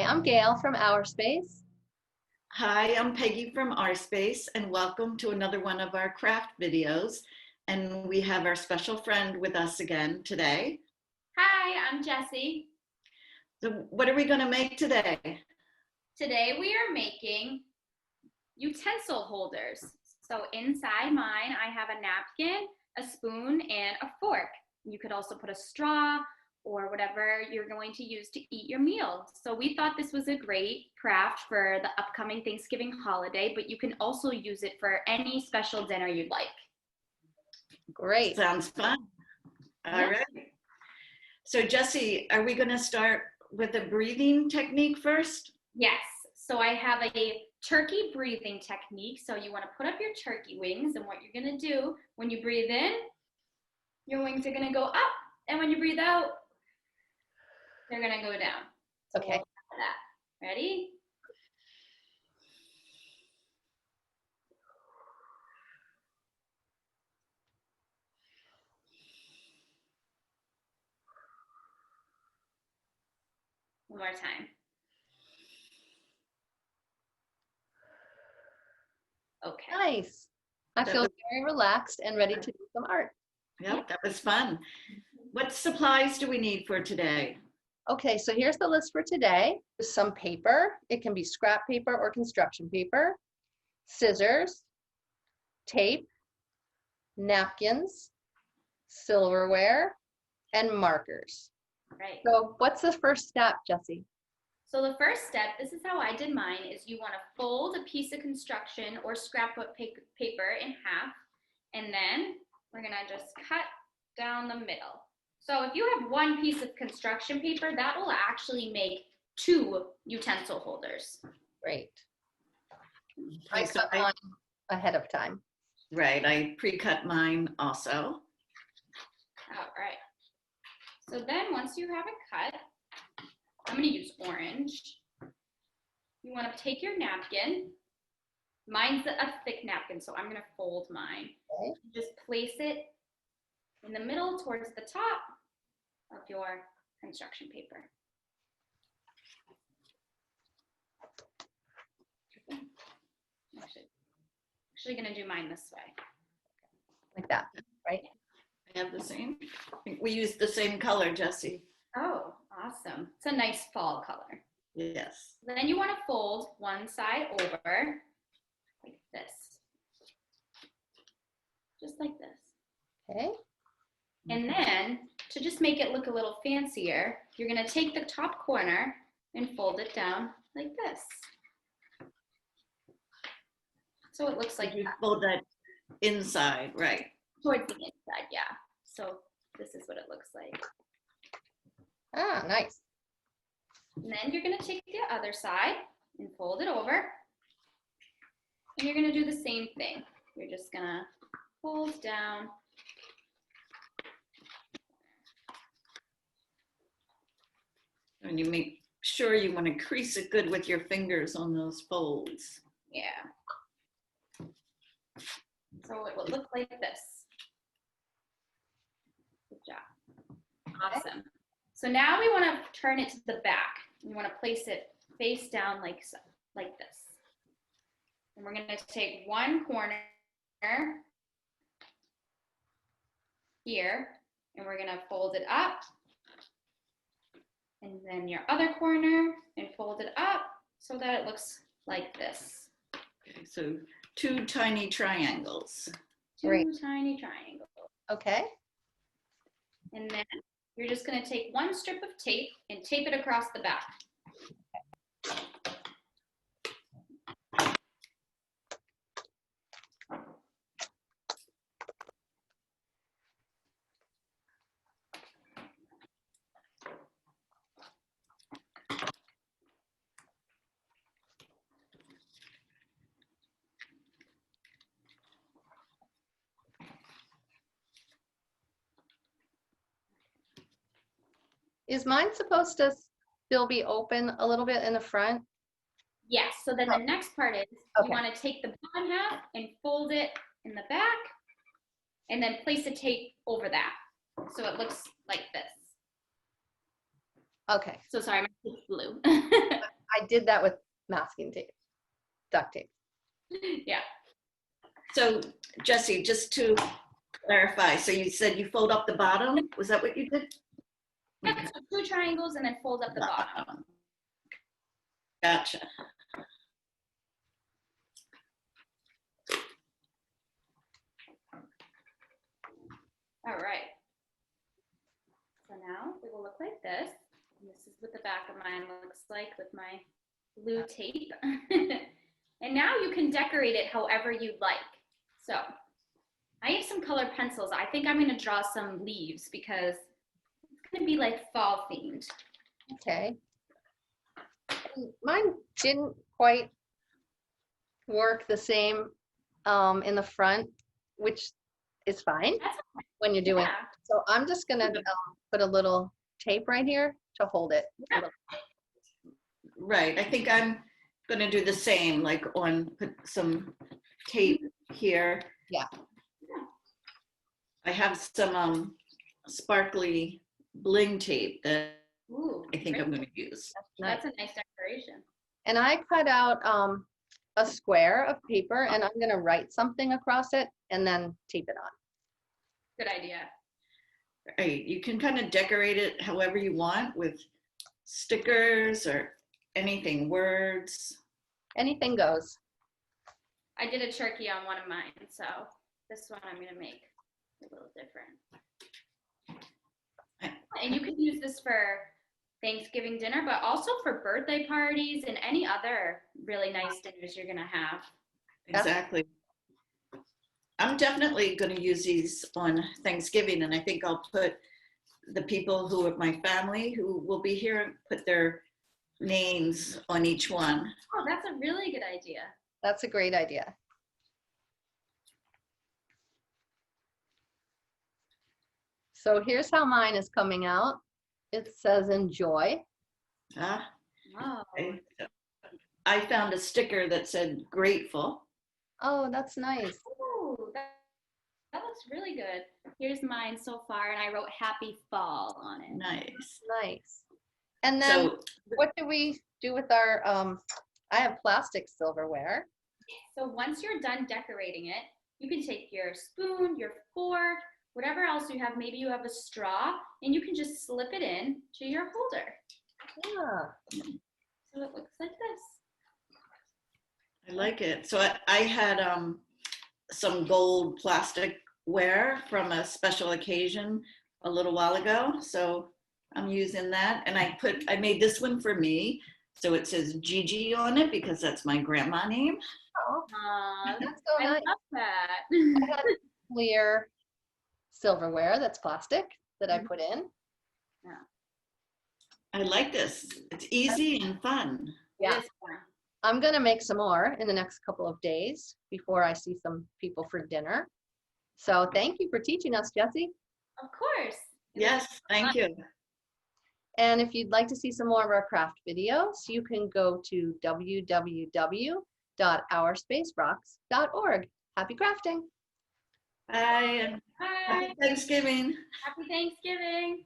I'm Gail from Our Space. Hi, I'm Peggy from Our Space, and welcome to another one of our craft videos. And we have our special friend with us again today. Hi, I'm Jessie. So what are we going to make today? Today we are making utensil holders. So inside mine, I have a napkin, a spoon, and a fork. You could also put a straw or whatever you're going to use to eat your meal. So we thought this was a great craft for the upcoming Thanksgiving holiday, but you can also use it for any special dinner you'd like. Great. Sounds fun. All right. So Jessie, are we going to start with a breathing technique first? Yes. So I have a turkey breathing technique. So you want to put up your turkey wings, and what you're going to do when you breathe in, your wings are going to go up, and when you breathe out, they're going to go down. So Okay. we'll try that. Ready? One more time. Okay. Nice. I feel very relaxed and ready to do some art. Yep, that was fun. What supplies do we need for today? Okay, so here's the list for today. Some paper. It can be scrap paper or construction paper. Scissors, tape, napkins, silverware, and markers. Right. So what's the first step, Jessie? So the first step, this is how I did mine, is you want to fold a piece of construction or scrapbook paper in half, and then we're going to just cut down the middle. So if you have one piece of construction paper, that will actually make 2 utensil holders. Great. I cut mine ahead of time. Right, I pre-cut mine also. All right. So then once you have it cut, I'm going to use orange. You want to take your napkin. Mine's a thick napkin, so I'm going to fold mine. Okay. Just place it in the middle towards the top of your construction paper. Actually going to do mine this way. Like that, right? I have the same. I think we used the same color, Jessie. Oh, awesome. It's a nice fall color. Yes. Then you want to fold one side over like this. Just like this. Okay. And then to just make it look a little fancier, you're going to take the top corner and fold it down like this. So it looks like you fold that inside, right? Towards the inside, yeah. So this is what it looks like. Ah, nice. And then you're going to take the other side and fold it over. And you're going to do the same thing. You're just going to fold down. And you make sure you want to crease it good with your fingers on those folds. Yeah. So it will look like this. Good job. Awesome. So now we want to turn it to the back. We want to place it face down like so, like this. And we're going to take one corner here, and we're going to fold it up. And then your other corner, and fold it up so that it looks like this. Okay, so 2 tiny triangles. 2 Great. tiny triangles. Okay. And then you're just going to take one strip of tape and tape it across the back. Is mine supposed to still be open a little bit in the front? Yes, so then the next part is Okay. you want to take the bottom half and fold it in the back and then place the tape over that so it looks like this. Okay. So sorry, my tape's blue. I did that with masking tape, duct tape. Yeah. So Jessie, just to clarify, so you said you fold up the bottom? Was that what you did? Yeah, so 2 triangles and then fold up the bottom. Gotcha. All right. So now it will look like this. And this is what the back of mine looks like with my blue tape. And now you can decorate it however you'd like. So I have some colored pencils. I think I'm going to draw some leaves because it's going to be like fall themed. Okay. And mine didn't quite work the same in the front, which is fine That's when you're doing. yeah. So I'm just gonna put a little tape right here to hold it. Yeah. Right. I think I'm going to do the same, like put some tape here. Yeah. I have some sparkly bling tape that Ooh, I think great. I'm going to use. Nice. That's a nice decoration. And I cut out a square of paper and I'm gonna write something across it and then tape it on. Good idea. Right. You can kind of decorate it however you want with stickers or anything, words. Anything goes. I did a turkey on one of mine, so this one I'm going to make a little different. And you can use this for Thanksgiving dinner, but also for birthday parties and any other really nice dinners you're going to have. Exactly. I'm definitely going to use these on Thanksgiving, and I think I'll put the people who are my family who will be here, put their names on each one. Oh, that's a really good idea. That's a great idea. So here's how mine is coming out. It says enjoy. Ah, Wow. okay. I found a sticker that said grateful. Oh, that's nice. Ooh, that looks really good. Here's mine so far, and I wrote happy fall on it. Nice. Nice. And then So what do we do with our, I have plastic silverware. So once you're done decorating it, you can take your spoon, your fork, whatever else you have. Maybe you have a straw, and you can just slip it in to your holder. Yeah. So it looks like this. I like it. So I had some gold plasticware from a special occasion a little while ago. So I'm using that. And I made this one for me. So it says Gigi on it because that's my grandma name. Oh, That's so I nice. love that. I had clear silverware that's plastic that I put in. I like this. It's easy and fun. Yeah. It is fun. I'm gonna make some more in the next couple of days before I see some people for dinner. So thank you for teaching us, Jessie. Of course. Yes, thank you. And if you'd like to see some more of our craft videos, you can go to www.ourspacerocks.org. Happy crafting. Bye. Bye. Happy Thanksgiving. Happy Thanksgiving.